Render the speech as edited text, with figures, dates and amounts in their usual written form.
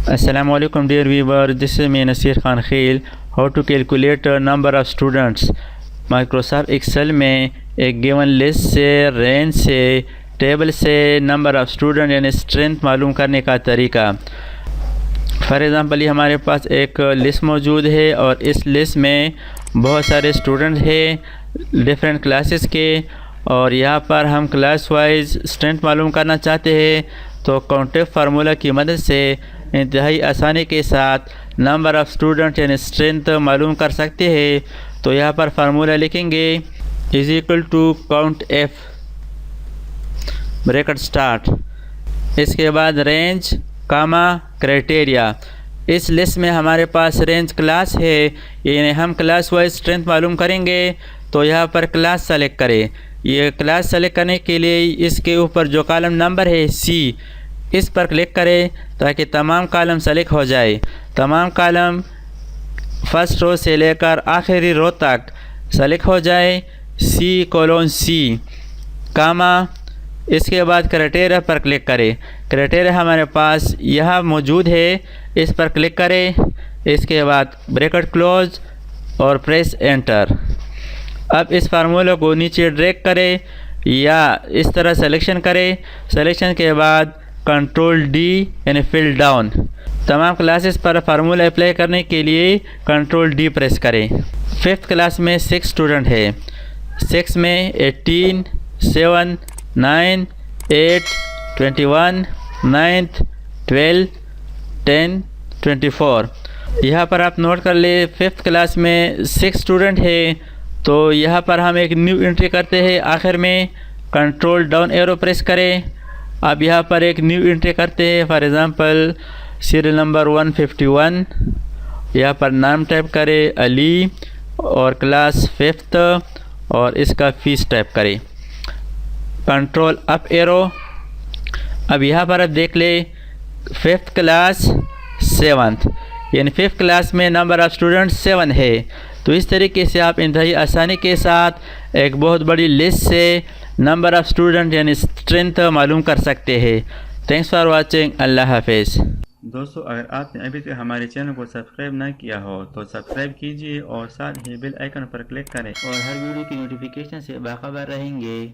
Assalamualaikum dear viewer, this is me Nasir Khan Khil. How to calculate number of students. Microsoft Excel में एक given list से, range से, table से number of student यानी strength मालूम करने का तरीका। फॉर एग्ज़ाम्पल ये हमारे पास एक लिस्ट मौजूद है और इस लिस्ट में बहुत सारे स्टूडेंट हैं डिफरेंट क्लासेस के, और यहाँ पर हम क्लास वाइज स्ट्रेंथ मालूम करना चाहते हैं। तो काउंटिंग फार्मूला की मदद से इंतहाई आसानी के साथ नंबर ऑफ़ स्टूडेंट यानी स्ट्रेंथ मालूम कर सकते हैं। तो यहाँ पर फार्मूला लिखेंगे is equal to count F bracket start, इसके बाद रेंज कामा क्राइटेरिया। इस लिस्ट में हमारे पास रेंज क्लास है, यानी हम क्लास वाइज स्ट्रेंथ मालूम करेंगे। तो यहाँ पर क्लास सेलेक्ट करें। ये क्लास सेलेक्ट करने के लिए इसके ऊपर जो कॉलम नंबर है सी, इस पर क्लिक करें ताकि तमाम कॉलम सेलेक्ट हो जाए। तमाम कॉलम फर्स्ट रो से लेकर आखिरी रो तक सेलेक्ट हो जाए। C:C कामा, इसके बाद क्राइटेरिया पर क्लिक करें। क्राइटेरिया हमारे पास यहाँ मौजूद है, इस पर क्लिक करें। इसके बाद ब्रैकेट क्लोज और प्रेस एंटर। अब इस फार्मूला को नीचे ड्रैग करें या इस तरह सिलेक्शन करें। सिलेक्शन के बाद कंट्रोल डी यानी फिल डाउन। तमाम क्लासेस पर फार्मूला अप्लाई करने के लिए कंट्रोल डी प्रेस करें। फिफ्थ क्लास में 6 स्टूडेंट है। 6 में 18, 7, 9, 8, 21, 9, 12, 10, 24। यहाँ पर आप नोट कर ले, फिफ्थ क्लास में 6 स्टूडेंट है। तो यहाँ पर हम एक न्यू एंट्री करते हैं। आखिर में कंट्रोल डाउन एरो प्रेस करें। अब यहाँ पर एक न्यू एंट्री करते हैं। For example serial number 151। यहाँ पर नाम टाइप करें अली और क्लास फिफ्थ और इसका फीस टाइप करें। Control up arrow. अब यहाँ पर आप देख ले फिफ्थ क्लास 7th, यानी फिफ्थ क्लास में नंबर ऑफ़ स्टूडेंट 7 है। तो इस तरीके से आप इंतहाई आसानी के साथ एक बहुत बड़ी लिस्ट से नंबर ऑफ़ स्टूडेंट यानी स्ट्रेंथ मालूम कर सकते हैं। Thanks for watching. अल्लाह हाफिज़। दोस्तों, अगर आपने अभी तक हमारे चैनल को सब्सक्राइब ना किया हो तो सब्सक्राइब कीजिए और साथ ही बेल आइकन पर क्लिक करें और हर वीडियो की नोटिफिकेशन से बाखबर रहेंगे।